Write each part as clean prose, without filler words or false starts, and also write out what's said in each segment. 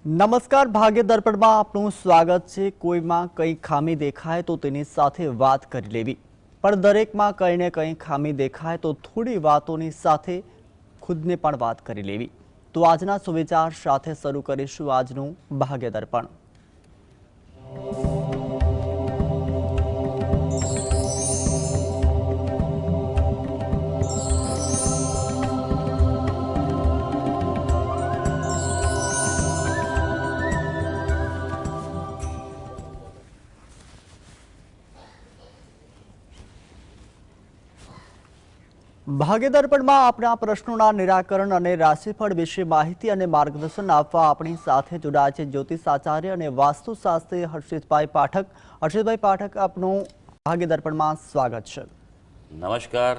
નમસ્કાર, ભાગ્ય દર્પણમાં આપનું સ્વાગત છે। કોઈમાં કંઈ ખામી દેખાય તો તેની સાથે વાત કરી લેવી, પણ દરેકમાં કંઈ ને કંઈ ખામી દેખાય તો થોડી વાતોની સાથે ખુદને પણ વાત કરી લેવી। તો આજના સુવિચાર સાથે શરૂ કરીશું આજનું ભાગ્ય દર્પણ। ભાગ્ય દર્પણમાં આપણા પ્રશ્નોના નિરાકરણ અને રાશિફળ વિશે માહિતી અને માર્ગદર્શન આપવા આપણી સાથે જોડાયા છે જ્યોતિષ આચાર્ય અને વાસ્તુશાસ્ત્રી હર્ષિતભાઈ પાઠક। હર્ષિતભાઈ પાઠક, આપનું ભાગ્ય દર્પણમાં સ્વાગત છે। નમસ્કાર।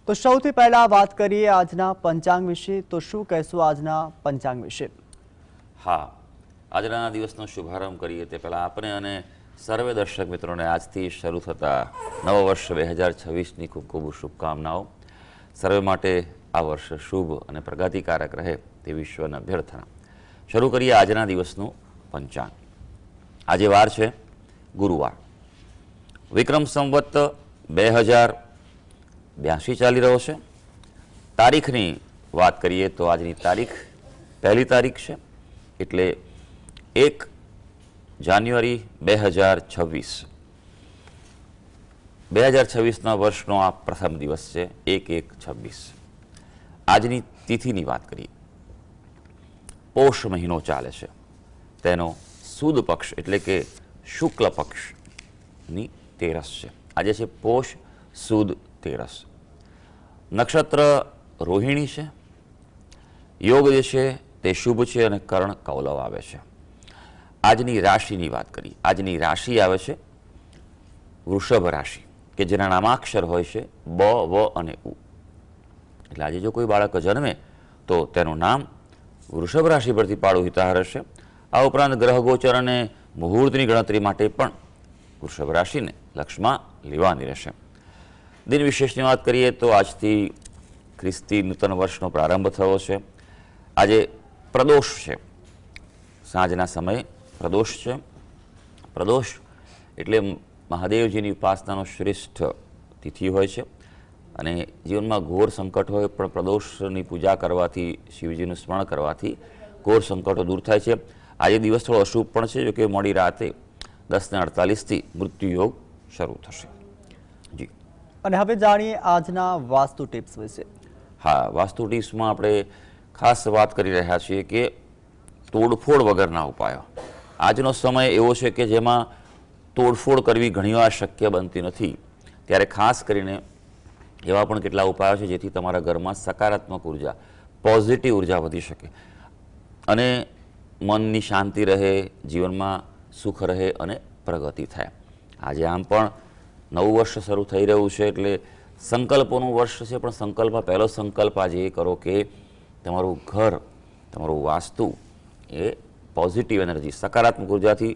તો સૌથી પહેલા વાત કરીએ આજના પંચાંગ વિશે। તો શું કહેશો આજના પંચાંગ વિશે? હા, આજના દિવસનો શુભારંભ કરીએ તે પહેલાં આપણે અને સર્વે દર્શક મિત્રોને આજથી શરૂ થતા નવા વર્ષ 2026ની ખૂબ ખૂબ શુભકામનાઓ। સર્વે માટે આ વર્ષ શુભ અને પ્રગતિકારક રહે તેવી ઈશ્વરની અભ્યર્થના। શરૂ કરીએ આજના દિવસનું પંચાંગ। આજે વાર છે ગુરુવાર, વિક્રમ સંવત 2082 ચાલી રહ્યો છે। તારીખની વાત કરીએ તો આજની તારીખ પહેલી તારીખ છે, એટલે 1 જાન્યુઆરી 2026। 2026ના વર્ષનો આ પ્રથમ દિવસ છે, 1/1/26। આજની તિથિની વાત કરીએ, પોષ મહિનો ચાલે છે, તેનો સુદ પક્ષ એટલે કે શુક્લ પક્ષની તેરસ છે। આજે છે પોષ સુદ તેરસ। નક્ષત્ર રોહિણી છે, યોગ જે છે તે શુભ છે અને કર્ણ કૌલવ આવે છે। આજની રાશિની વાત કરીએ, આજની રાશિ આવે છે વૃષભ રાશિ, કે જેના નામાક્ષર હોય છે બ, વ અને ઉ। એટલે આજે જો કોઈ બાળક જન્મે તો તેનું નામ વૃષભ રાશિ પરથી પાડવું હિતાવહ રહેશે। આ ઉપરાંત ગ્રહ ગોચર અને મુહૂર્તની ગણતરી માટે પણ વૃષભ રાશિને લક્ષમાં લેવાની રહેશે। દિન વિશેષની વાત કરીએ તો આજથી ખ્રિસ્તી નૂતન વર્ષનો પ્રારંભ થયો છે। આજે પ્રદોષ છે, સાંજના સમયે પ્રદોષ છે। પ્રદોષ એટલે મહાદેવજીની ઉપાસનાનો શ્રેષ્ઠ તિથિ હોય છે અને જીવનમાં ઘોર સંકટ હોય પણ પ્રદોષની પૂજા કરવાથી, શિવજીનું સ્મરણ કરવાથી ઘોર સંકટો દૂર થાય છે। આજે દિવસ થોડો અશુભ પણ છે, જોકે મોડી રાતે 10:48થી મૃત્યુ યોગ શરૂ થશે। જી, અને હવે જાણીએ આજના વાસ્તુ ટિપ્સ વિશે। હા, વાસ્તુ ટિપ્સમાં આપણે ખાસ વાત કરી રહ્યા છીએ કે તોડફોડ વગરના ઉપાયો। આજનો સમય એવો છે કે જેમાં તોડફોડ કરવી ઘણીવાર શક્ય બનતી નથી, ત્યારે ખાસ કરીને એવા પણ કેટલા ઉપાયો છે જેથી તમારા ઘરમાં સકારાત્મક ઉર્જા, પોઝિટિવ ઉર્જા વધી શકે અને મનની શાંતિ રહે, જીવનમાં સુખ રહે અને પ્રગતિ થાય। આજે આમ પણ નવું વર્ષ શરૂ થઈ રહ્યું છે એટલે સંકલ્પોનું વર્ષ છે, પણ સંકલ્પમાં પહેલો સંકલ્પ આજે એ કરો કે તમારું ઘર, તમારું વાસ્તુ એ પોઝિટિવ એનર્જી, સકારાત્મક ઉર્જાથી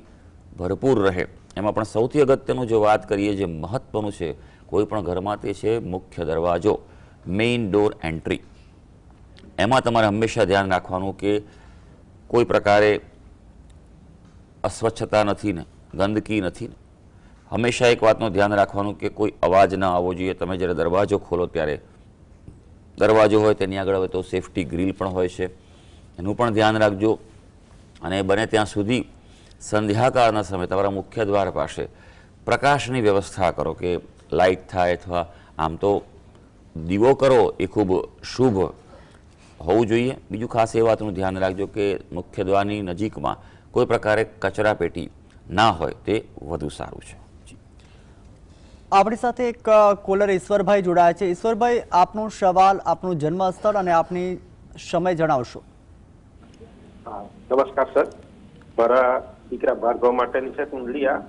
ભરપૂર રહે। એમાં પણ સૌથી અગત્યનું જો વાત કરીએ, જે મહત્ત્વનું છે કોઈ પણ ઘરમાં, તે છે મુખ્ય દરવાજો, મેઇન ડોર એન્ટ્રી। એમાં તમારે હંમેશા ધ્યાન રાખવાનું કે કોઈ પ્રકારે અસ્વચ્છતા નથી ને ગંદકી નથી ને। હંમેશા એક વાતનું ધ્યાન રાખવાનું કે કોઈ અવાજ ન આવવો જોઈએ। તમે જ્યારે દરવાજો ખોલો ત્યારે દરવાજો હોય તેની આગળ હવે તો સેફટી ગ્રીલ પણ હોય છે, એનું પણ ધ્યાન રાખજો। અને બને ત્યાં સુધી સંધ્યાકાળના સમયે તમારા મુખ્ય દ્વાર પાસે પ્રકાશની વ્યવસ્થા કરો કે લાઇટ થાય, અથવા આમ તો દીવો કરો એ ખૂબ શુભ હોવું જોઈએ। બીજું ખાસ એ વાતનું ધ્યાન રાખજો કે મુખ્ય દ્વારની નજીકમાં કોઈ પ્રકારે કચરા પેટી ના હોય તે વધુ સારું છે। આપણી સાથે એક કોલર ઈશ્વરભાઈ જોડાયા છે। ઈશ્વરભાઈ, આપનો સવાલ, આપનું જન્મસ્થળ અને આપની સમય જણાવશો? નમસ્કાર સર, મારા દીકરા ભાર્ગવ માટેની છે કુંડલિયા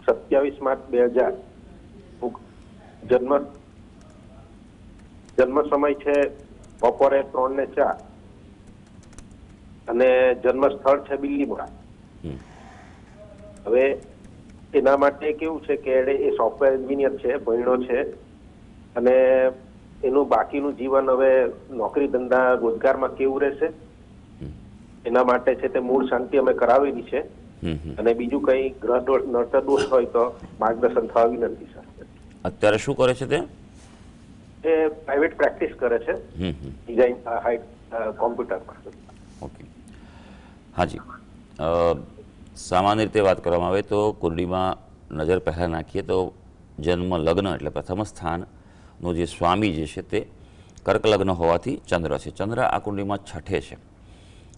27 માર્ચ 2000। જન્મ સમય છે બપોરે 3:04 અને જન્મ સ્થળ છે બિલ્લીમોરા। હવે એના માટે કેવું છે કે એ સોફ્ટવેર એન્જિનિયર છે, ભણ્યો છે અને એનું બાકીનું જીવન હવે નોકરી ધંધા રોજગારમાં કેવું રહેશે એના માટે છે તે મૂળ શાંતિ અમે કરાવેલી છે. અને બીજું કઈ ગ્રહ દોષ નડતર દોષ હોય તો માર્ગદર્શન થવા વિનંતી સર. અત્યારે શું કરે છે તે? એ પ્રાઇવેટ પ્રેક્ટિસ કરે છે ડિઝાઇન કોમ્પ્યુટરમાં. ઓકે, હાજી. સામાન્ય રીતે વાત કરવામાં આવે તો કુંડળીમાં નજર પહેલાં નાખીએ તો જન્મ લગ્ન એટલે પ્રથમ સ્થાનનો જે સ્વામી જે છે તે કર્ક લગ્ન હોવાથી ચંદ્ર છે. ચંદ્ર આ કુંડળીમાં છઠે છે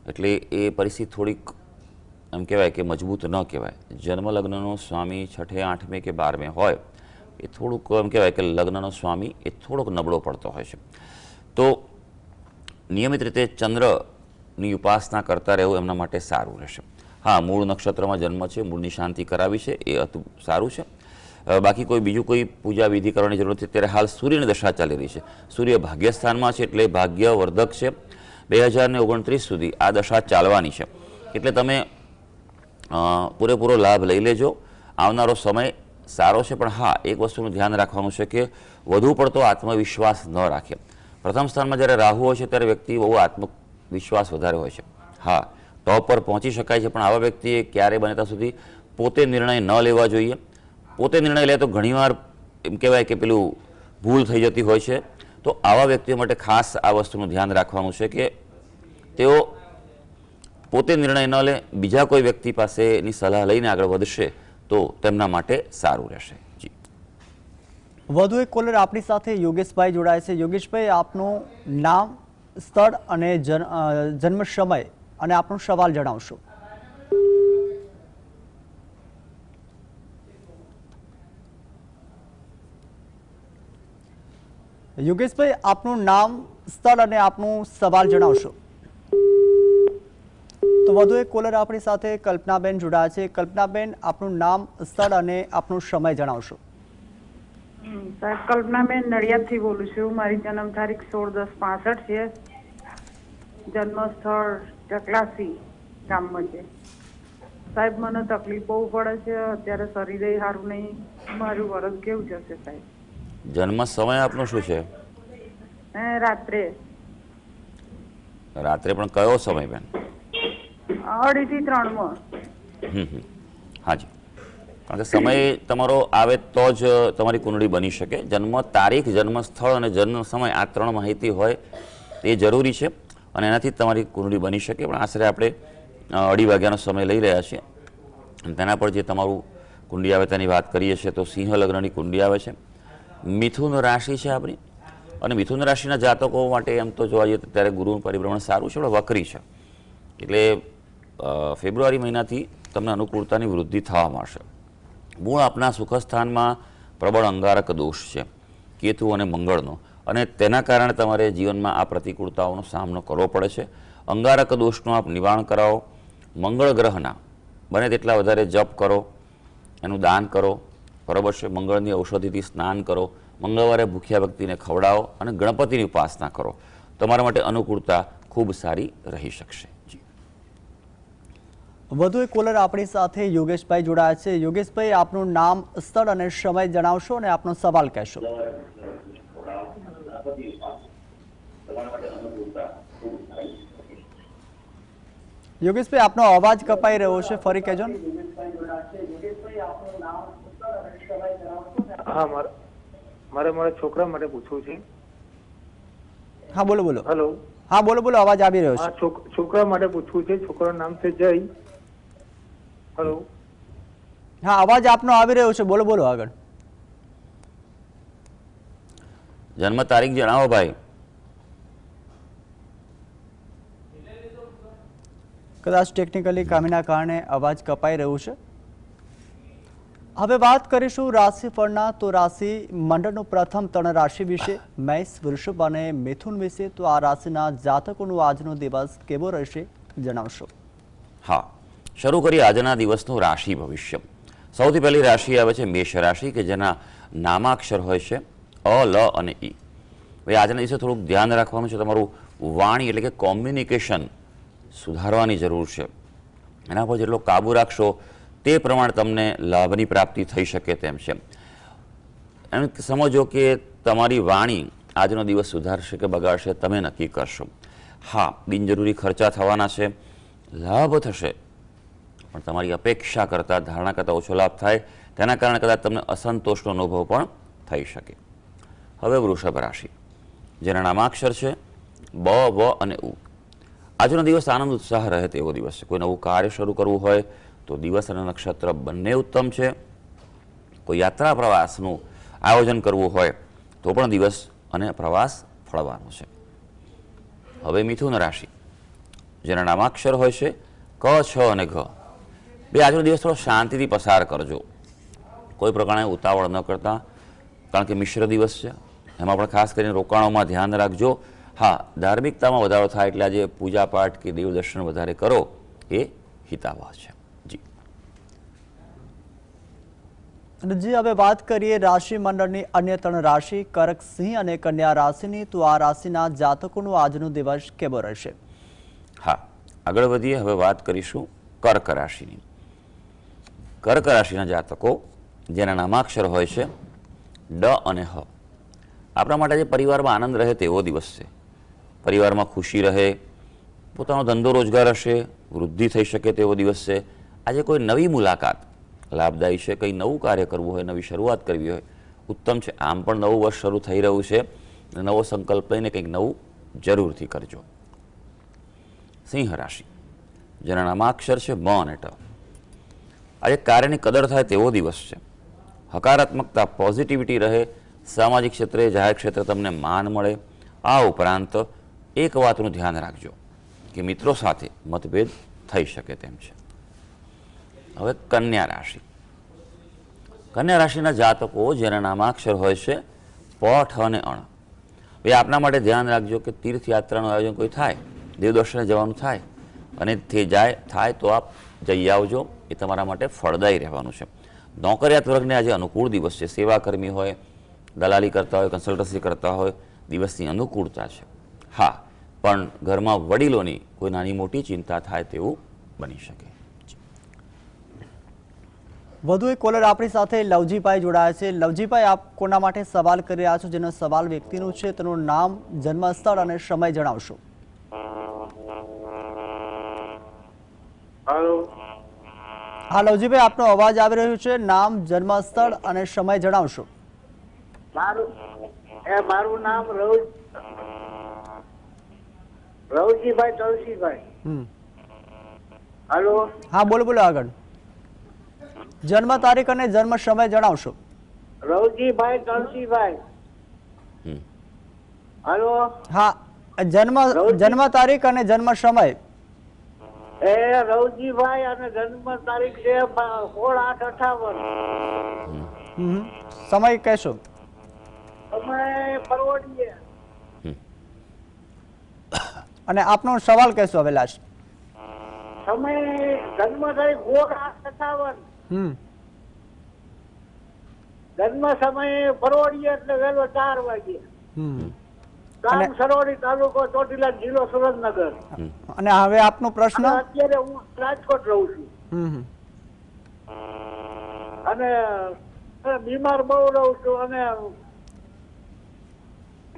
એટલે એ પરિસ્થિતિ થોડીક એમ કહેવાય કે મજબૂત ન કહેવાય. જન્મ લગ્નનો સ્વામી છઠે, આઠમે કે 12મે હોય એ થોડુંક એમ કહેવાય કે લગ્નનો સ્વામી એ થોડોક નબળો પડતો હોય છે. તો નિયમિત રીતે ચંદ્રની ઉપાસના કરતા રહેવું એમના માટે સારું રહેશે. હા, મૂળ નક્ષત્રમાં જન્મ છે, મૂળની શાંતિ કરાવી છે એ અતિ સારું છે. બાકી કોઈ બીજું કોઈ પૂજા વિધિ કરવાની જરૂર નથી. ત્યારે હાલ સૂર્યની દશા ચાલી રહી છે. સૂર્ય ભાગ્યસ્થાનમાં છે એટલે ભાગ્યવર્ધક છે. 2029 સુધી આ દશા ચાલવાની છે એટલે તમે પૂરેપૂરો લાભ લઈ લેજો. આવનારો સમય સારો છે, પણ હા, એક વસ્તુનું ધ્યાન રાખવાનું છે કે વધુ પડતો આત્મવિશ્વાસ ન રાખે. પ્રથમ સ્થાનમાં જ્યારે રાહુ હોય છે ત્યારે વ્યક્તિ બહુ આત્મવિશ્વાસ વધારે હોય છે. હા, ટોપ પર પહોંચી શકાય છે, પણ આવા વ્યક્તિએ ક્યારે બને ત્યાં સુધી પોતે નિર્ણય ન લેવા જોઈએ. પોતે નિર્ણય લે તો ઘણીવાર એમ કહેવાય કે પેલું ભૂલ થઈ જતી હોય છે. તો આવા વ્યક્તિઓ માટે ખાસ આ વસ્તુનું ધ્યાન રાખવાનું છે કે તેઓ પોતે નિર્ણય ન લે, બીજા કોઈ વ્યક્તિ પાસેની સલાહ લઈને આગળ વધશે તો તેમના માટે સારું રહેશે. જી, વધુ એક કોલર આપણી સાથે યોગેશભાઈ જોડાય છે. યોગેશભાઈ, આપનું નામ, સ્થળ અને જન્મ સમય અને આપનો સવાલ જણાવશો. યોગેશભાઈ, આપનું નામ, સ્થળ અને આપનું સવાલ જણાવશો. તો વધુ એક કોલર આપણી સાથે કલ્પનાબેન જોડાયા છે. કલ્પનાબેન, આપનું નામ, સ્થળ અને આપનો સમય જણાવશો. સાહેબ, કલ્પનાબેન નડિયાદથી બોલું છું. મારી જન્મ તારીખ 16/10/65 છે. જન્મ સ્થળ ચકલાસી ગામમાં છે. સાહેબ, મને તકલીફ બહુ પડે છે. અત્યારે શરીરે સારું નહીં. મારું વરસ કેવું જશે સાહેબ? જન્મ સમય આપનો શું છે? રાત્રે પણ કયો સમય બેન? 2:30 થી 3. હાજી, કારણ કે સમય તમારો આવે તો જ તમારી કુંડળી બની શકે. જન્મ તારીખ, જન્મ સ્થળ અને જન્મ સમય આ 3 માહિતી હોય એ જરૂરી છે અને એનાથી જ તમારી કુંડળી બની શકે. પણ આશરે આપણે 2:30 વાગ્યાનો સમય લઈ રહ્યા છીએ અને તેના પર જે તમારું કુંડળી આવે તેની વાત કરીએ છીએ તો સિંહ લગ્નની કુંડળી આવે છે. મિથુન રાશિ છે આપણી અને મિથુન રાશિના જાતકો માટે એમ તો જોવા જઈએ ત્યારે ગુરુનું પરિભ્રમણ સારું છે, પણ વક્રી છે એટલે ફેબ્રુઆરી મહિનાથી તમને અનુકૂળતાની વૃદ્ધિ થવા મળશે. મૂળ આપના સુખસ્થાનમાં પ્રબળ અંગારક દોષ છે, કેતુ અને મંગળનો, અને તેના કારણે તમારે જીવનમાં આ પ્રતિકૂળતાઓનો સામનો કરવો પડે છે. અંગારક દોષનું આપ નિવારણ કરાવો. મંગળ ગ્રહના બને તેટલા વધારે જપ કરો, એનું દાન કરો, બરાબર છે. મંગળની ઔષધિથી સ્નાન કરો, મંગળવારે ભૂખ્યા વ્યક્તિને ખવડાવો અને ગણપતિની ઉપાસના કરો. તમારા માટે અનુકૂળતા ખૂબ સારી રહી શકશે. જી, વધુ એક કોલર આપણી સાથે યોગેશભાઈ જોડાયા છે. યોગેશભાઈ, આપનું નામ, સ્થળ અને સમય જણાવશો અને આપનો સવાલ કહેશો. યોગેશભાઈ, આપનો અવાજ કપાઈ રહ્યો છે, ફરી કહેજો ને. હા, મારે મારા છોકરા માટે પૂછવું છે. હા, બોલો બોલો. હેલો. હા, બોલો બોલો, અવાજ આવી રહ્યો છે. છોકરા માટે પૂછવું છે. છોકરાનું નામ છે જય. હેલો. હા, અવાજ આપનો આવી રહ્યો છે, બોલો બોલો આગળ. જન્મ તારીખ જણાવો ભાઈ. કદાચ ટેકનિકલી ખામીના કારણે અવાજ કપાઈ રહ્યું છે. હવે વાત કરીશું રાશિફળના. તો રાશિ મંડળનું પ્રથમ 3 રાશિ વિશે, મેષ, વૃષભ અને મિથુન વિશે. તો આ રાશિના જાતકોનો આજનો દિવસ કેવો રહેશે જણાવશો. હા, શરૂ કરીએ આજના દિવસનું રાશિ ભવિષ્ય. સૌથી પહેલી રાશિ આવે છે મેષ રાશિ, કે જેના નામાક્ષર હોય છે અ, લ અને ઈ. ભાઈ, આજના દિવસે થોડુંક ધ્યાન રાખવાનું છે. તમારું વાણી એટલે કે કોમ્યુનિકેશન સુધારવાની જરૂર છે. એના પર જેટલો કાબુ રાખશો તે પ્રમાણે તમને લાભની પ્રાપ્તિ થઈ શકે તેમ છે. એમ સમજો કે તમારી વાણી આજનો દિવસ સુધારશે કે બગાડશે તમે નક્કી કરશો. હા, બિનજરૂરી ખર્ચા થવાના છે, લાભ થશે, પણ તમારી અપેક્ષા કરતાં, ધારણા કરતાં ઓછો લાભ થાય, તેના કારણે કદાચ તમને અસંતોષનો અનુભવ પણ થઈ શકે. હવે વૃષભ રાશિ, જેના નામાક્ષર છે બ, વ અને ઉ. આજનો દિવસ આનંદ ઉત્સાહ રહે તેવો દિવસ છે. કોઈ નવું કાર્ય શરૂ કરવું હોય તો દિવસ અને નક્ષત્ર બંને ઉત્તમ છે. કોઈ યાત્રા પ્રવાસનું આયોજન કરવું હોય તો પણ દિવસ અને પ્રવાસ ફળવાનો છે. હવે મિથુન રાશિ, જેના નામાક્ષર હોય છે ક, છ અને ઘ. બે આજનો દિવસ થોડો શાંતિથી પસાર કરજો. કોઈ પ્રકારે ઉતાવળ ન કરતા, કારણ કે મિશ્ર દિવસ છે. એમાં પણ ખાસ કરીને રોકાણોમાં ધ્યાન રાખજો. હા, ધાર્મિકતામાં વધારો થાય એટલે આજે પૂજાપાઠ કે દેવ દર્શન વધારે કરો એ હિતાવહ છે. જી અને જી હવે વાત કરીએ રાશિ મંડળની અન્ય 3 રાશિ કર્ક, સિંહ અને કન્યા રાશિની. તો આ રાશિના જાતકોનો આજનો દિવસ કેવો રહેશે? હા, આગળ વધીએ. હવે વાત કરીશું કર્ક રાશિની. કર્ક રાશિના જાતકો જેના નામાક્ષર હોય છે ડ અને હ. આપણા માટે આજે પરિવારમાં આનંદ રહે તેવો દિવસ છે. પરિવારમાં ખુશી રહે, પોતાનો ધંધો રોજગાર હશે, વૃદ્ધિ થઈ શકે તેવો દિવસ છે. આજે કોઈ નવી મુલાકાત લાભદાયી છે. કંઈ નવું કાર્ય કરવું હોય, નવી શરૂઆત કરવી હોય, ઉત્તમ છે. આમ પણ નવું વર્ષ શરૂ થઈ રહ્યું છે. નવો સંકલ્પ લઈને કંઈક નવું જરૂરથી કરજો. સિંહ રાશિ, જેના નામાક્ષર છે મ અને ટ. આજે કાર્યની કદર થાય તેવો દિવસ છે. હકારાત્મકતા, પોઝિટિવિટી રહે. સામાજિક ક્ષેત્રે, જાહેર ક્ષેત્રે તમને માન મળે. આ ઉપરાંત એક વાતનું ધ્યાન રાખજો કે મિત્રો સાથે મતભેદ થઈ શકે તેમ છે. હવે કન્યા રાશિ, કન્યા રાશિના જાતકો જેના નામાક્ષર હોય છે પ, ઠ અને અણ. એ આપના માટે ધ્યાન રાખજો કે તીર્થયાત્રાનું આયોજન કોઈ થાય, દેવદર્શને જવાનું થાય અને તે થાય તો આપ જઈ આવજો. એ તમારા માટે ફળદાયી રહેવાનું છે. નોકરિયાત વર્ગને આજે અનુકૂળ દિવસ છે. સેવાકર્મી હોય, દલાલી કરતા હોય, કન્સલ્ટન્સી કરતા હોય, દિવસની અનુકૂળતા છે. હા, પણ ઘરમાં વડીલોની કોઈ નાની મોટી ચિંતા થાય તેવું બની શકે. વધુ એક કોલર આપણી સાથે લવજીભાઈ જોડાયા છે. લવજીભાઈ, આપ કોના માટે સવાલ કરી રહ્યા છો? જેનો સવાલ વ્યક્તિનું છે, તેનું નામ, જન્મસ્થળ અને સમય જણાવશો. હાલો. હા લવજીભાઈ, આપનો અવાજ આવી રહ્યો છે. નામ, જન્મસ્થળ અને સમય જણાવશો. મારું નામ રવજીભાઈ તલસીભાઈ. હાલો. હા, બોલો બોલો આગળ. જન્મ તારીખ અને જન્મ સમય જણાવશો. રવજીભાઈ તલસીભાઈ. હાલો. હા, જન્મ તારીખ અને જન્મ સમય. એ રવજીભાઈ અને જન્મ તારીખ છે 16/8/58. સમય કહેશો? તમે પરવડીએ. અને આપનો સવાલ કહેશો હવે લાસ્ટ. સમય જન્મ તારીખ 16/8/58. જન્મ સમય પરવડીએ એટલે વહેલો 4 વાગે. ગામ સરોડી, તાલુકો ચોટીલા, જિલ્લો સુરેન્દ્રનગર. અને હવે આપનો પ્રશ્ન. અત્યારે હું રાજકોટ રહું છું અને બીમાર બહુ રહું છું અને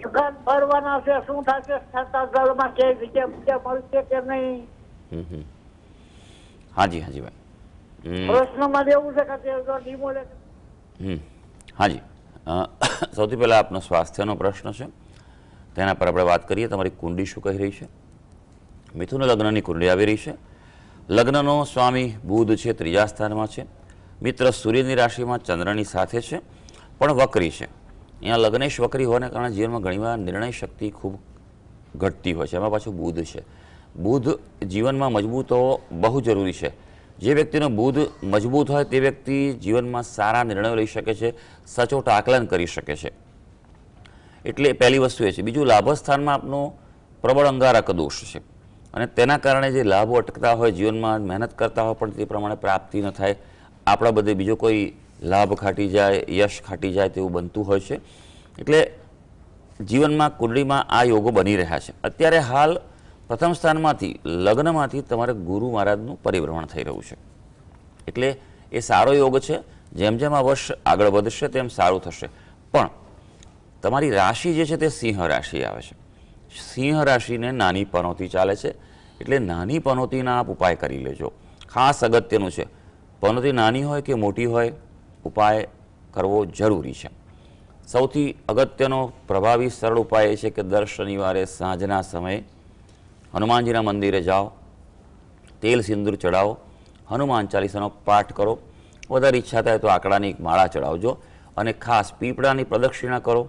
દુકાન ભરવાના છે. શું થશે? છત્તાસગઢમાં કે જગ્યા મળશે કે નહીં? હાજી હાજી ભાઈ, પ્રશ્નમાં એવું છે કે હાજી. સૌથી પહેલાં આપનો સ્વાસ્થ્યનો પ્રશ્ન છે, તેના પર આપણે વાત કરીએ. તમારી કુંડળી શું કહી રહી છે? મિથુન લગ્નની કુંડળી આવી રહી છે. લગ્નનો સ્વામી બુધ છે, 3જા સ્થાનમાં છે. મિત્ર સૂર્યની રાશિમાં ચંદ્રની સાથે છે, પણ વક્રી છે. અહીંયા લગ્નેશ વક્રી હોવાને કારણે જીવનમાં ઘણીવાર નિર્ણય શક્તિ ખૂબ ઘટતી હોય છે. એમાં પાછું બુધ છે. બુધ જીવનમાં મજબૂત હોવો બહુ જરૂરી છે. જે વ્યક્તિનો બુધ મજબૂત હોય તે વ્યક્તિ જીવનમાં સારા નિર્ણયો લઈ શકે છે, સચોટ આકલન કરી શકે છે. એટલે પહેલી વસ્તુ એ છે. બીજું, લાભસ્થાનમાં આપનો પ્રબળ અંગારક દોષ છે અને તેના કારણે જે લાભો અટકતા હોય, જીવનમાં મહેનત કરતા હોય પણ તે પ્રમાણે પ્રાપ્તિ ન થાય, આપણા બધે બીજો કોઈ લાભ ખાટી જાય, યશ ખાટી જાય તેવું બનતું હોય છે. એટલે જીવનમાં કુંડળીમાં આ યોગો બની રહ્યા છે. અત્યારે હાલ પ્રથમ સ્થાનમાંથી, લગ્નમાંથી તમારે ગુરુ મહારાજનું પરિભ્રમણ થઈ રહ્યું છે. એટલે એ સારો યોગ છે. જેમ જેમ આ વર્ષ આગળ વધશે તેમ સારું થશે. પણ તમારી રાશિ જે છે તે સિંહ રાશિ આવે છે. સિંહ રાશિને નાની પનોતી ચાલે છે. એટલે નાની પનોતીના આપ ઉપાય કરી લેજો. ખાસ અગત્યનું છે, પનોતી નાની હોય કે મોટી હોય, ઉપાય કરવો જરૂરી છે. સૌથી અગત્યનો પ્રભાવી સરળ ઉપાય એ છે કે દર શનિવારે સાંજના સમયે હનુમાનજીના મંદિરે જાઓ, તેલ સિંદૂર ચડાવો, હનુમાન ચાલીસાનો પાઠ કરો, વધારે ઈચ્છા થાય તો આંકડાની એક માળા ચડાવજો અને ખાસ પીપળાની પ્રદક્ષિણા કરો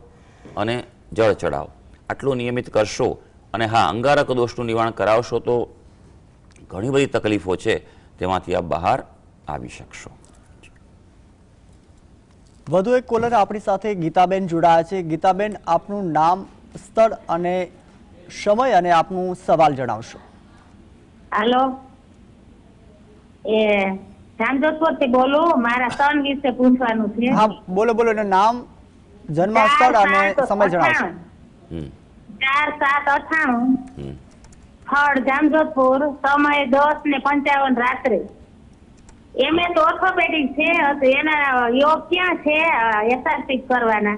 અને જળ ચડાવો. આટલું નિયમિત કરશો અને હા, અંગારક દોષનું નિવારણ કરાવશો તો ઘણી બધી તકલીફો છે તેમાંથી આપ બહાર આવી શકશો. વધુ એક કોલર આપણી સાથે ગીતાબેન જોડાયા છે. ગીતાબેન, આપનું નામ, સ્થળ અને સમય અને આપનું સવાલ જણાવશો. હાલો, એ જામજોધપુર થી બોલું. મારા સન વિશે પૂછવાનું છે. હા, બોલો બોલો. એનું નામ, જન્મ સ્થળ અને સમય જણાવશો. 4/7/98, સ્થળ જામજોધપુર, સમય 10:55 રાત્રે. MS ઓર્થોપેડિક છે, તો એના યોગ ક્યાં છે SRP કરવાના?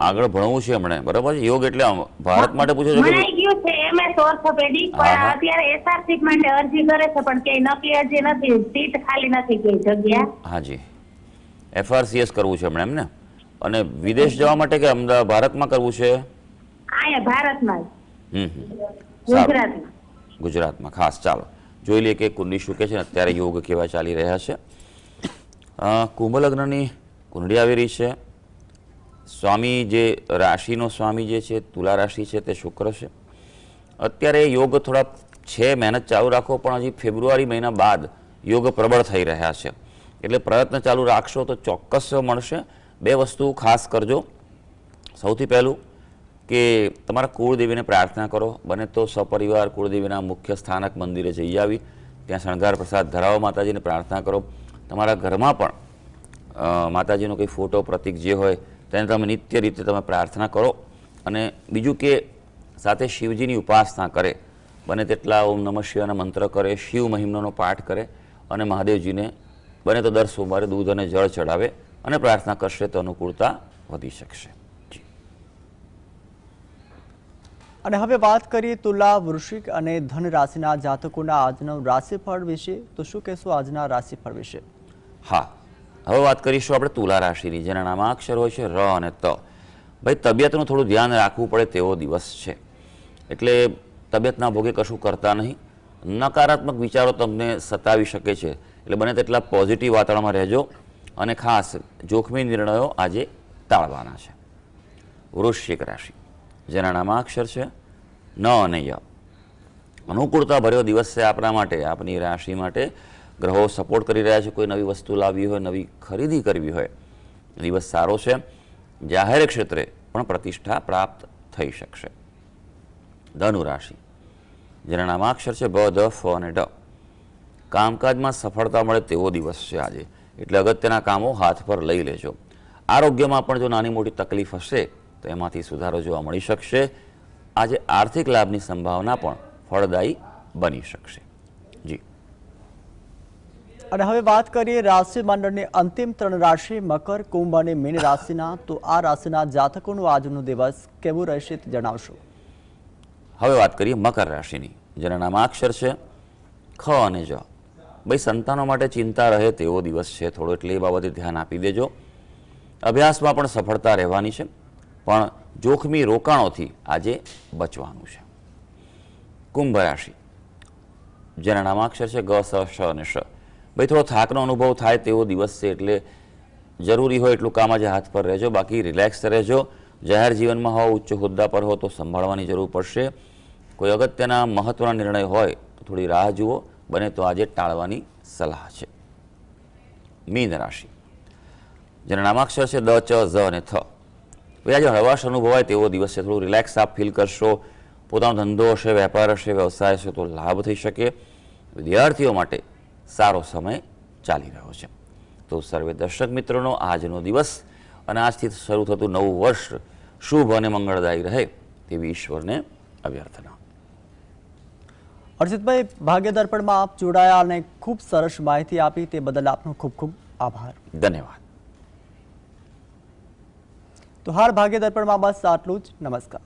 આગળ ભણવું છે હમણાં, બરાબર છે? યોગ એટલે ભારત માટે પૂછો છો કે મનાઈ ગયું છે MS ઓર્થોપેડિક, પણ અત્યારે SRP માટે અરજી કરે છે, પણ કઈ નક્કી હજી નથી, સીટ ખાલી નથી કઈ જગ્યા. હાજી, FRCS કરવું છે હમણાં, એમ ને? અને વિદેશ જવા માટે કે અમદાવાદ ભારતમાં કરવું છે? અહીંયા ભારતમાં જ, સારું. ગુજરાતમાં. ગુજરાતમાં ખાસ. ચાલો જોઈ લઈએ કે કુંડલી શું કહે છે, અત્યારે યોગ કેવા ચાલી રહ્યા છે. કુંભ લગ્નની કુંડળી આવી રહી છે. સ્વામી જે રાશિનો સ્વામી જે છે, તુલા રાશિ છે, તે શુક્ર છે. અત્યારે યોગ થોડા છે, મહેનત ચાલુ રાખો, પણ હજી ફેબ્રુઆરી મહિના બાદ યોગ પ્રબળ થઈ રહ્યા છે, એટલે પ્રયત્ન ચાલુ રાખશો તો ચોક્કસ મળશે. બે વસ્તુ ખાસ કરજો. સૌથી પહેલું કે તમારા કુળદેવીને પ્રાર્થના કરો, બને તો સપરિવાર કુળદેવીના મુખ્ય સ્થાનક મંદિરે જઈ આવી, ત્યાં શણગાર પ્રસાદ ધરાવો, માતાજીને પ્રાર્થના કરો. તમારા ઘરમાં પણ માતાજીનો કંઈ ફોટો, પ્રતીક જે હોય તેને તમે નિત્ય રીતે તમે પ્રાર્થના કરો. અને બીજું કે સાથે શિવજીની ઉપાસના કરે, બને તેટલા ઓમ નમઃ શિવાયના મંત્ર કરે, શિવ મહિમ્નોનો પાઠ કરે અને મહાદેવજીને બને તો દર સોમવારે દૂધ અને જળ ચડાવે અને પ્રાર્થના કરશે તો અનુકૂળતા વધી શકશે. અને હવે વાત કરીએ તુલા, વૃશ્ચિક અને ધન રાશિના જાતકોના આજના રાશિફળ વિશે. તો શું કહેશો આજના રાશિફળ વિશે? હા, હવે વાત કરીશું આપણે તુલા રાશિની, જેના નામાક્ષર હોય છે ર અને ત. ભાઈ, તબિયતનું થોડું ધ્યાન રાખવું પડે તેવો દિવસ છે, એટલે તબિયતના ભોગે કશું કરતા નહીં. નકારાત્મક વિચારો તમને સતાવી શકે છે, એટલે બને તેટલા પોઝિટિવ વાતાવરણમાં રહેજો અને ખાસ જોખમી નિર્ણયો આજે ટાળવાના છે. વૃશ્ચિક રાશિ, જેના નામાક્ષર છે ન અને ય. અનુકૂળતા ભર્યો દિવસ છે આપણા માટે, આપની રાશિ માટે. ગ્રહો સપોર્ટ કરી રહ્યા છે. કોઈ નવી વસ્તુ લાવવી હોય, નવી ખરીદી કરવી હોય, દિવસ સારો છે. જાહેર ક્ષેત્રે પણ પ્રતિષ્ઠા પ્રાપ્ત થઈ શકશે. ધનુ રાશિ, જેના નામાક્ષર છે બ, દ, ફ અને ડ. કામકાજમાં સફળતા મળે તેવો દિવસ છે આજે, એટલે અગત્યના કામો હાથ પર લઈ લેજો. આરોગ્યમાં પણ જો નાની મોટી તકલીફ હશે તો એમાંથી સુધારો જોવા મળી શકશે. આજે આર્થિક લાભની સંભાવના પણ ફળદાયી બની શકશે. જી. અને હવે વાત કરીએ રાશિ મંડળની અંતિમ 3 રાશિ મકર, કુંભ અને મીન રાશિના. તો આ રાશિના જાતકોનું આજનો દિવસ કેવું રહેશે તે જણાવશો. હવે વાત કરીએ મકર રાશિની, જેના નામાક્ષર છે ખ અને જ. ભાઈ, સંતાનો માટે ચિંતા રહે તેવો દિવસ છે થોડો, એટલે એ બાબતે ધ્યાન આપી દેજો. અભ્યાસમાં પણ સફળતા રહેવાની છે, પણ જોખમી રોકાણોથી આજે બચવાનું છે. કુંભ રાશિ, જેના નામાક્ષર છે ગ, સ, શ અને શ. ભાઈ, થોડો થાકનો અનુભવ થાય તેવો દિવસ છે, એટલે જરૂરી હોય એટલું કામ આજે હાથ પર રહેજો, બાકી રિલેક્સ રહેજો. જાહેર જીવનમાં હો, ઉચ્ચ હોદ્દા પર હો તો સંભાળવાની જરૂર પડશે. કોઈ અગત્યના મહત્વના નિર્ણય હોય તો થોડી રાહ જુઓ, બને તો આજે ટાળવાની સલાહ છે. મીન રાશિ, જેના નામાક્ષર છે દ, ચ, ઝ અને થ. ભાઈ, આજે હળવાશ અનુભવાય તેવો દિવસ છે, થોડું રિલેક્સ આપ ફીલ કરશો. પોતાનો ધંધો હશે, વેપાર હશે, વ્યવસાય હશે તો લાભ થઈ શકે. વિદ્યાર્થીઓ માટે સારો સમય ચાલી રહ્યો છે. તો સર્વે દર્શક મિત્રોનો આજનો દિવસ અને આજથી શરૂ થતું નવું વર્ષ શુભ અને મંગળદાયી રહે તેવી ઈશ્વરને અભ્યર્થના. અર્ષિતભાઈ, ભાગ્ય દર્પણમાં આપ જોડાયા અને ખૂબ સરસ માહિતી આપી, તે બદલ આપનો ખૂબ ખૂબ આભાર. ધન્યવાદ. તો હાલ ભાગ્ય દર્પણમાં બસ આટલું જ. નમસ્કાર.